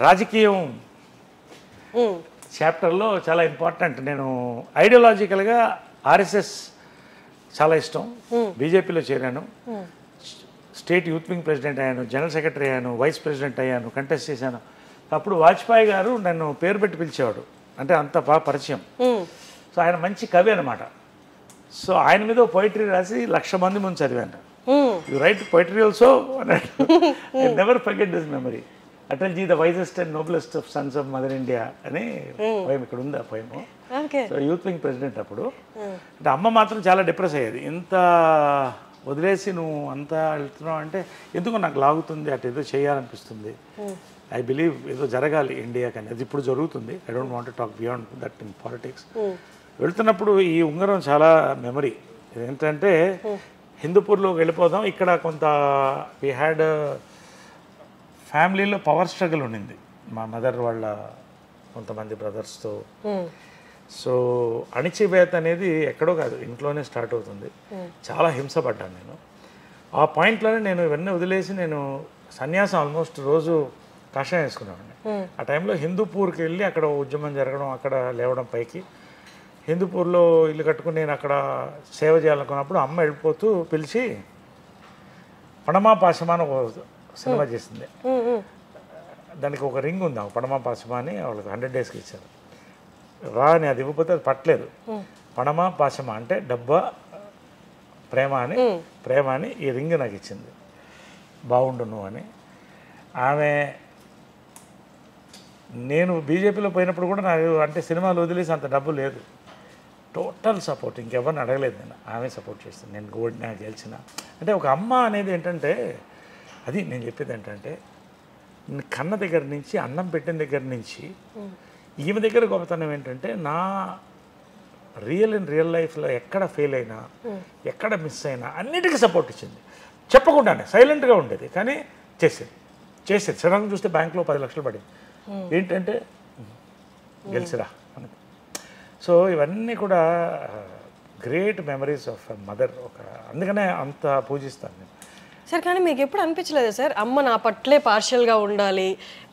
రాజకీయం చాప్టర్లో చాలా ఇంపార్టెంట్. నేను ఐడియాలజికల్గా ఆర్ఎస్ఎస్ చాలా ఇష్టం. బీజేపీలో చేరాను, స్టేట్ యూత్ వింగ్ ప్రెసిడెంట్ అయ్యాను, జనరల్ సెక్రటరీ అయ్యాను, వైస్ ప్రెసిడెంట్ అయ్యాను, కంటెస్ట్ చేశాను. అప్పుడు వాజ్పేయి గారు నన్ను పేరు పెట్టి పిలిచేవాడు, అంటే అంత బాగా పరిచయం. సో ఆయన మంచి కవి అనమాట. సో ఆయన మీద పోయిటరీ రాసి 1,00,000 మంది ముందు చదివాను. యూ రైట్ పోయిటరీ ఆల్సో అన్నాడు. I never forget this memory. Atalji the wisest and noblest of sons of mother India అని పోయం ఇక్కడ ఉంది. ఆ poem. So youth wing president అప్పుడు. అంటే అమ్మ మాత్రం చాలా డిప్రెస్ అయ్యేది. ఇంత వదిలేసి నువ్వు అంతా వెళ్తున్నావు అంటే ఎందుకు నాకు లాగుతుంది, అటు ఏదో చేయాలనిపిస్తుంది. ఐ బిలీవ్ ఏదో జరగాలి ఇండియాకి అని. అది ఇప్పుడు జరుగుతుంది. I don't want to talk beyond that in politics. వెళ్తున్నప్పుడు ఈ ఉంగరం చాలా మెమరీ. ఏంటంటే హిందూపూర్లోకి వెళ్ళిపోదాం, ఇక్కడ కొంత వీ హ్యాడ్ ఫ్యామిలీలో పవర్ స్ట్రగుల్ ఉండింది మా మదర్ వాళ్ళ కొంతమంది బ్రదర్స్తో. సో అణిచివేత అనేది ఎక్కడో కాదు, ఇంట్లోనే స్టార్ట్ అవుతుంది. చాలా హింసపడ్డాను నేను. ఆ పాయింట్లోనే నేను ఇవన్నీ వదిలేసి నేను సన్యాసం ఆల్మోస్ట్ రోజు కషాయం వేసుకునేవాడిని. ఆ టైంలో హిందూపూర్కి వెళ్ళి అక్కడ ఉద్యమం జరగడం, అక్కడ లేవడం పైకి. హిందూపూర్లో ఇల్లు కట్టుకుని నేను అక్కడ సేవ చేయాలనుకున్నప్పుడు అమ్మ వెళ్ళిపోతూ పిలిచి పణమా పాశమా అని ఒక సినిమా చేసింది. దానికి ఒక రింగ్ ఉంది, పణమా పాశమా అని వాళ్ళకి 100 daysకి ఇచ్చారు. రా అని అది ఇవ్వకపోతే అది పట్టలేదు. పణమా పాశమా అంటే డబ్బా ప్రేమ అని ఈ రింగ్ నాకు ఇచ్చింది. బాగుండును అని. ఆమె నేను బీజేపీలో పోయినప్పుడు కూడా నాకు అంటే సినిమాలు వదిలేసి అంత డబ్బు లేదు. టోటల్ సపోర్ట్, ఇంకెవరిని అడగలేదు నేను. ఆమె సపోర్ట్ చేస్తుంది. నేను ఓడినా గెలిచిన అంటే ఒక అమ్మ అనేది ఏంటంటే, అది నేను చెప్పేది ఏంటంటే, కన్న దగ్గర నుంచి అన్నం పెట్టిన దగ్గర నుంచి ఈమె దగ్గర గొప్పతనం ఏంటంటే, నా రియల్ లైఫ్లో ఎక్కడ ఫెయిల్ అయినా, ఎక్కడ మిస్ అయినా అన్నిటికీ సపోర్ట్ ఇచ్చింది. చెప్పకుండానే సైలెంట్గా ఉండేది, కానీ చేసేది. సడన్గా చూస్తే బ్యాంక్లో 10 లక్షలు పడింది. ఏంటంటే గెలిచిరా అని. సో ఇవన్నీ కూడా గ్రేట్ మెమరీస్ ఆఫ్ మదర్. అందుకనే అంత పూజిస్తాను నేను. సార్, కానీ మీకు ఎప్పుడు అనిపించలేదు సార్, అమ్మ నా పట్లే పార్షియల్గా ఉండాలి,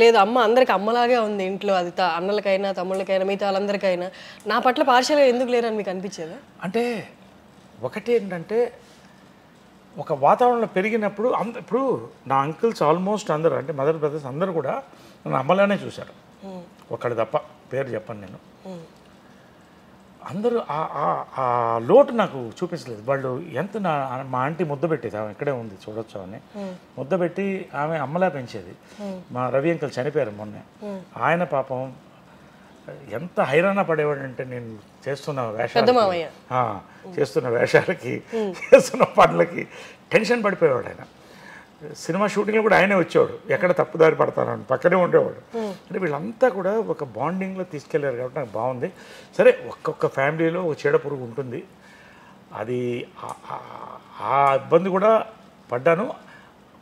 లేదు అమ్మ అందరికి అమ్మలాగే ఉంది ఇంట్లో, అది అన్నలకైనా తమ్ముళ్ళకైనా మిగతా వాళ్ళందరికైనా, నా పట్ల పార్షియల్గా ఎందుకు లేరని మీకు అనిపించేదా? అంటే ఒకటి ఏంటంటే, ఒక వాతావరణంలో పెరిగినప్పుడు ఇప్పుడు నా అంకుల్స్ ఆల్మోస్ట్ అందరూ, అంటే మదర్ బ్రదర్స్ అందరూ కూడా నన్ను అమ్మలానే చూశారు. ఒకళ్ళు తప్ప, పేరు చెప్పను నేను. అందరూ ఆ లోటు నాకు చూపించలేదు. వాళ్ళు ఎంత మా ఆంటీ ముద్ద పెట్టేది, ఆమె ఇక్కడే ఉంది చూడొచ్చు అని, ముద్ద పెట్టి ఆమె అమ్మలా పెంచేది. మా రవి అంకుల్ చనిపోయారు మొన్నే. ఆయన పాపం ఎంత హైరాణ పడేవాడంటే, నేను చేస్తున్న వేషాలకి చేస్తున్న పనులకి టెన్షన్ పడిపోయేవాడు ఆయన. సినిమా షూటింగ్లో కూడా ఆయనే వచ్చేవాడు, ఎక్కడ తప్పుదారి పడతానని పక్కనే ఉండేవాడు. అంటే వీళ్ళంతా కూడా ఒక బాండింగ్లో తీసుకెళ్ళారు కాబట్టి నాకు బాగుంది. సరే, ఒక్కొక్క ఫ్యామిలీలో ఒక చీడ పురుగు ఉంటుంది, అది ఆ ఇబ్బంది కూడా పడ్డాను.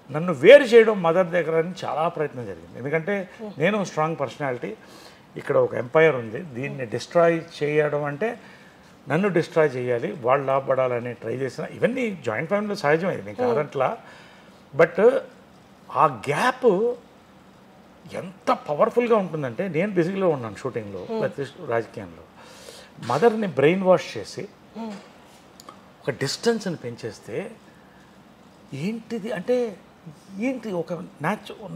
నన్ను వేరు చేయడం మదర్ దగ్గర అని చాలా ప్రయత్నం జరిగింది. ఎందుకంటే నేను స్ట్రాంగ్ పర్సనాలిటీ, ఇక్కడ ఒక ఎంపైర్ ఉంది, దీన్ని డిస్ట్రాయ్ చేయడం అంటే నన్ను డిస్ట్రాయ్ చేయాలి, వాళ్ళు లాభపడాలని ట్రై చేసిన. ఇవన్నీ జాయింట్ ఫ్యామిలీలో సహజమైంది, నేను కాదంట్లా. బట్ ఆ గ్యాప్ ఎంత పవర్ఫుల్గా ఉంటుందంటే, నేను బిజీలో ఉన్నాను షూటింగ్లో, రాజకీయంలో, మదర్ని బ్రెయిన్ వాష్ చేసి ఒక డిస్టెన్స్ని పెంచేస్తే ఏంటిది అంటే, ఏంటి ఒక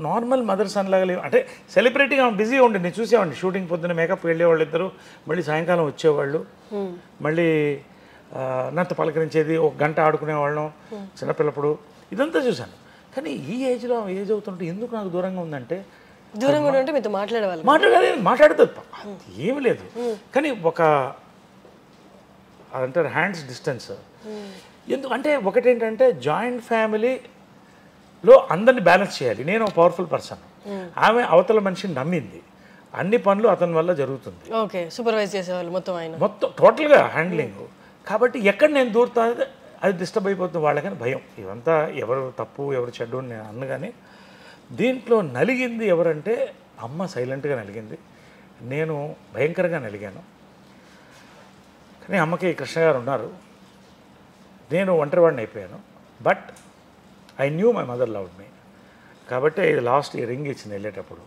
నార్మల్ మదర్ సన్ లాగా లేవు. అంటే సెలబ్రిటీగా బిజీగా ఉండి నేను చూసేవాడిని. షూటింగ్ పొద్దున్న మేకప్ వెళ్ళేవాళ్ళు ఇద్దరు, మళ్ళీ సాయంకాలం వచ్చేవాళ్ళు, మళ్ళీ నాతో పలకరించేది, 1 గంట ఆడుకునేవాళ్ళం చిన్నపిల్లప్పుడు. ఇదంతా చూశాను. కానీ ఈ ఏజ్లో ఏజ్ అవుతుంటే ఎందుకు నాకు దూరంగా ఉందంటే, మీతో మాట్లాడదు ఏమి లేదు. కానీ ఒక అదంటారు హ్యాండ్స్ డిస్టెన్స్. ఎందుకంటే ఒకటేంటంటే, జాయింట్ ఫ్యామిలీలో అందరినీ బ్యాలెన్స్ చేయాలి. నేను ఒక పవర్ఫుల్ పర్సన్, ఆమె అవతల మనిషిని నమ్మింది, అన్ని పనులు అతని వల్ల జరుగుతుంది. ఓకే, సూపర్వైజ్ చేసేవాళ్ళు మొత్తం టోటల్గా హ్యాండ్లింగ్. కాబట్టి ఎక్కడ నేను దూరుతా అది డిస్టర్బ్ అయిపోతుంది వాళ్ళకని భయం. ఇవంతా ఎవరు తప్పు ఎవరు చెడ్డు అని నేను అన్ను. కానీ దీంట్లో నలిగింది ఎవరంటే, అమ్మ సైలెంట్గా నలిగింది, నేను భయంకరంగా నలిగాను. కానీ అమ్మకి కృష్ణ గారు ఉన్నారు, నేను ఒంటరివాడిని అయిపోయాను. But I knew my mother loved మీ. కాబట్టి లాస్ట్ ఈ రింగ్ ఇచ్చింది వెళ్ళేటప్పుడు.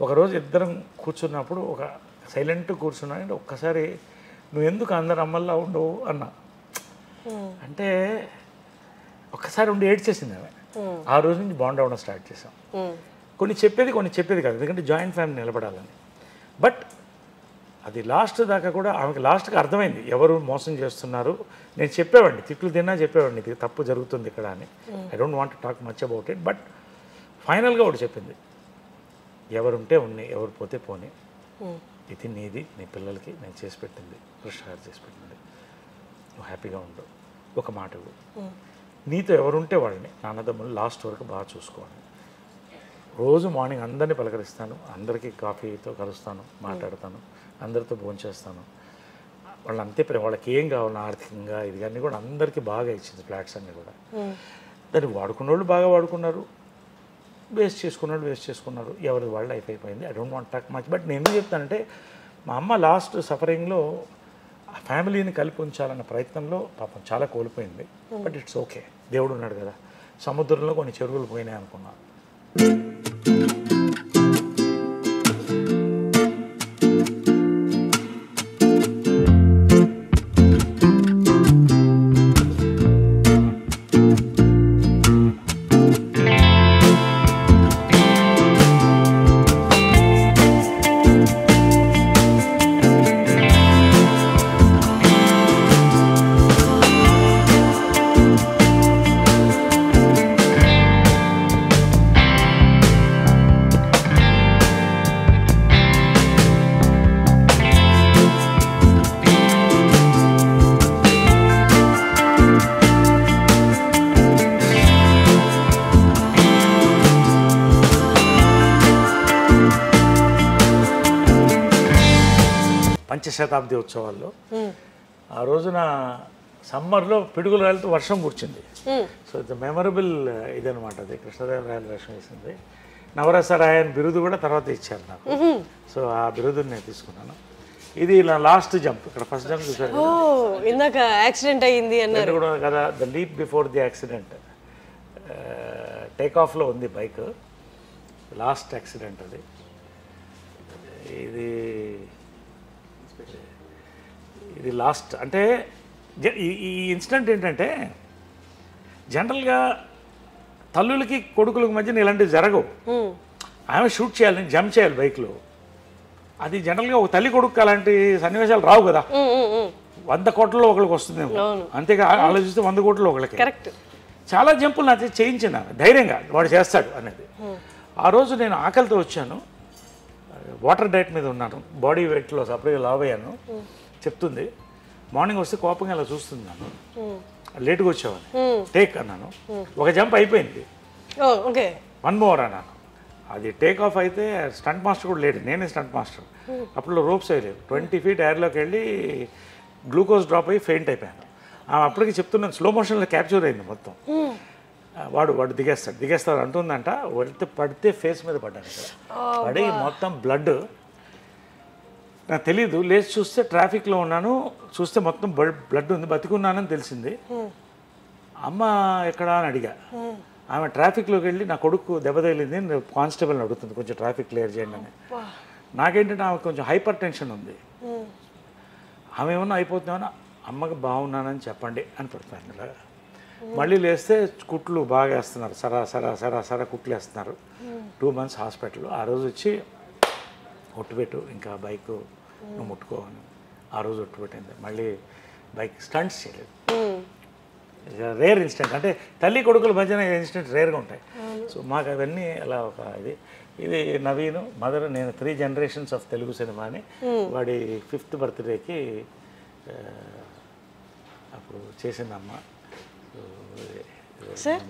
ఒకరోజు ఇద్దరం కూర్చున్నప్పుడు ఒక సైలెంట్ కూర్చున్నాను, ఒక్కసారి నువ్వు ఎందుకు అందరు అమ్మల్లా ఉండవు అన్నా. అంటే ఒక్కసారి ఉండి ఏడ్చేసింది ఆమె. ఆ రోజు నుంచి బాండ్ అవ్వడం స్టార్ట్ చేసాం. కొన్ని చెప్పేది కాదు, ఎందుకంటే జాయింట్ ఫ్యామిలీ నిలబడాలని. బట్ అది లాస్ట్ దాకా కూడా ఆమెకి లాస్ట్కి అర్థమైంది ఎవరు మోసం చేస్తున్నారు. నేను చెప్పేవాడిని, తిట్లు తిన్నా చెప్పేవాడిని, ఇది తప్పు జరుగుతుంది ఇక్కడ అని. I don't want to talk much about it. But ఫైనల్గా ఒకటి చెప్పింది, ఎవరుంటే ఉన్నాయి, ఎవరు పోతే పోనీ, ఇది నీది, నీ పిల్లలకి నేను చేసి పెట్టింది, కృష్ణ గారు చేసి పెట్టింది, నువ్వు హ్యాపీగా ఉండు, ఒక మాట నీతో ఎవరుంటే వాళ్ళని నాన్నదమ్ములు లాస్ట్ వరకు బాగా చూసుకోవాలి. రోజు మార్నింగ్ అందరినీ పలకరిస్తాను, అందరికీ కాఫీతో కలుస్తాను, మాట్లాడతాను, అందరితో భోంచేస్తాను. వాళ్ళు అంతే వాళ్ళకి ఏం కావాలి ఆర్థికంగా ఇది అన్నీ కూడా అందరికీ బాగా ఇచ్చింది. ఫ్లాట్స్ అన్నీ కూడా దాన్ని వాడుకున్న వాళ్ళు బాగా వాడుకున్నారు, వేస్ట్ చేసుకున్నారు, ఎవరిది వాళ్ళు లైఫ్ అయిపోయింది. I don't want talk much. But నేను ఎందుకు చెప్తానంటే మా అమ్మ లాస్ట్ సఫరింగ్లో ఆ ఫ్యామిలీని కలిపి ఉంచాలన్న ప్రయత్నంలో పాపం చాలా కోల్పోయింది. బట్ ఇట్స్ ఓకే, దేవుడు ఉన్నాడు కదా. సముద్రంలో కొన్ని చెరువులు పోయినాయి అనుకున్నాను. పంచశతాబ్ది ఉత్సవాల్లో ఆ రోజున సమ్మర్లో పిడుగులు రాలితో వర్షం కూర్చుంది. సో ఇట్స్ మెమరబుల్ ఇదనమాట. అది కృష్ణదేవరాయలు వేషం వేసింది. నవరసరాయన్ బిరుదు కూడా తర్వాత ఇచ్చారు నాకు. సో ఆ బిరుదుని నేను తీసుకున్నాను. ఇది నా లాస్ట్ జంప్. ఇక్కడ ఫస్ట్ జంప్ చూసారు ఇందాక యాక్సిడెంట్ అయ్యింది అన్నారు కూడా కదా, the leap before the accident. Take ఆఫ్లో ఉంది బైక్, లాస్ట్ యాక్సిడెంట్ అది. ఇది లాస్ట్. అంటే ఈ ఇన్సిడెంట్ ఏంటంటే జనరల్గా తల్లులకి కొడుకులకి మధ్యన ఇలాంటివి జరగవు. ఆమె షూట్ చేయాలి, జంప్ చేయాలి బైక్లో. అది జనరల్గా ఒక తల్లి కొడుకు అలాంటి సన్నివేశాలు రావు కదా. 100 కోట్లలో ఒకరికి వస్తుంది, అంతేగా ఆలోచిస్తే 100 కోట్లలో ఒకరికి. చాలా జంపులు నాకు చేయించిన ధైర్యంగా వాడు చేస్తాడు అనేది. ఆ రోజు నేను ఆకలితో వచ్చాను, వాటర్ డైట్ మీద ఉన్నాను, బాడీ వెయిట్లో సపరేట్గా లావ్ అయ్యాను. చెప్తుంది మార్నింగ్ వస్తే కోపంగా ఇలా చూస్తుంది నన్ను, లేట్గా వచ్చావని. టేక్ అన్నాను, ఒక జంప్ అయిపోయింది, 1 మోర్ అన్నాను. అది టేక్ ఆఫ్ అయితే స్టంట్ మాస్టర్ కూడా లేడు, నేనే స్టంట్ మాస్టర్. అప్పుడు రోప్స్ వేయలేదు. 20 feet ఎయిర్లోకి వెళ్ళి గ్లూకోజ్ డ్రాప్ అయ్యి ఫెయింట్ అయిపోయాను. అప్పటికి చెప్తున్నాను, స్లో మోషన్లో క్యాప్చర్ అయింది మొత్తం. వాడు దిగేస్తాడు అంటుందంట. పడితే ఫేస్ మీద పడ్డాను. ఇక్కడ పడి మొత్తం బ్లడ్. నాకు తెలీదు, లేచి చూస్తే ట్రాఫిక్లో ఉన్నాను, చూస్తే మొత్తం బ్లడ్ ఉంది, బతికున్నానని తెలిసింది. అమ్మ ఎక్కడా అని అడిగా. ఆమె ట్రాఫిక్లోకి వెళ్ళి నా కొడుకు దెబ్బ తగిలింది, కానిస్టేబుల్ని అడుగుతుంది కొంచెం ట్రాఫిక్ క్లియర్ చేయండి అని. నాకేంటంటే ఆమె కొంచెం హైపర్ టెన్షన్ ఉంది. ఆమె ఏమన్నా అయిపోతుందేమన్నా, అమ్మకి బాగున్నానని చెప్పండి అని పెడతాను ఇలాగా. మళ్ళీ లేస్తే కుట్లు బాగా వేస్తున్నారు, సరా కుట్లు వేస్తున్నారు. 2 months హాస్పిటల్. ఆ రోజు వచ్చి ఒట్టుపెట్టు, ఇంకా బైక్ నువ్వు ముట్టుకోవని ఆ రోజు ఒట్టుపెట్టింది. మళ్ళీ బైక్ స్టంట్స్ చేయలేదు. Rare incident. అంటే తల్లి కొడుకుల మధ్యన ఇన్సిడెంట్ రేర్గా ఉంటాయి. సో మాకు అవన్నీ అలా ఒక ఇది నవీన్ మదర్, నేను 3 generations ఆఫ్ తెలుగు సినిమాని. వాడి 5th birthdayకి అప్పుడు చేసిందమ్మ. సార్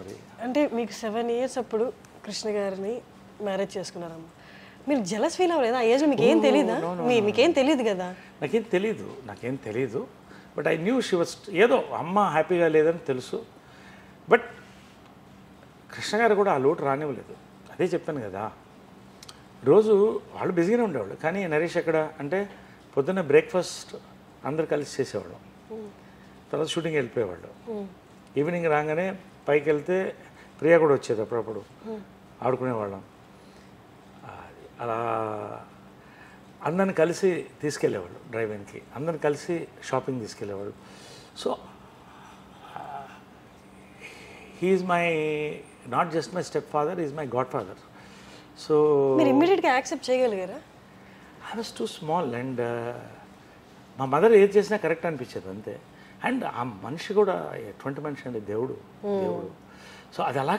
అంటే మీకు 7 years అప్పుడు కృష్ణ గారిని మ్యారేజ్ చేసుకున్నారమ్మా. మీరు జలస్ ఫీల్ అవ్వలేదు? ఆ ఏజ్లో మీకు ఏం తెలీదా? మీకేం తెలియదు కదా? నాకేం తెలీదు. But I knew she was, ఏదో అమ్మ హ్యాపీగా లేదని తెలుసు. బట్ కృష్ణ గారు కూడా ఆ లోటు రానివ్వలేదు. అదే చెప్తాను కదా, రోజు వాళ్ళు బిజీగానే ఉండేవాళ్ళు. కానీ నరేష్ ఎక్కడ అంటే పొద్దున్న బ్రేక్ఫాస్ట్ అందరు కలిసి చేసేవాళ్ళం, తర్వాత షూటింగ్ వెళ్ళిపోయేవాళ్ళు. ఈవినింగ్ రాగానే పైకి వెళ్తే ప్రియా కూడా వచ్చేది, అప్పుడప్పుడు ఆడుకునేవాళ్ళం. అలా అందరిని కలిసి తీసుకెళ్ళేవాళ్ళు డ్రైవింగ్కి, అందరిని కలిసి షాపింగ్ తీసుకెళ్ళేవాళ్ళు. So he is my not just my step father, is my god father. So మీరు ఇమ్మీడియట్గా యాక్సెప్ట్ చేయగలిగారా? I was too small and మా మదర్ ఏది చేసినా కరెక్ట్ అనిపించేది అంతే. అండ్ ఆ మనిషి కూడా ఎటువంటి మనిషి అండి, దేవుడు. సో అది అలా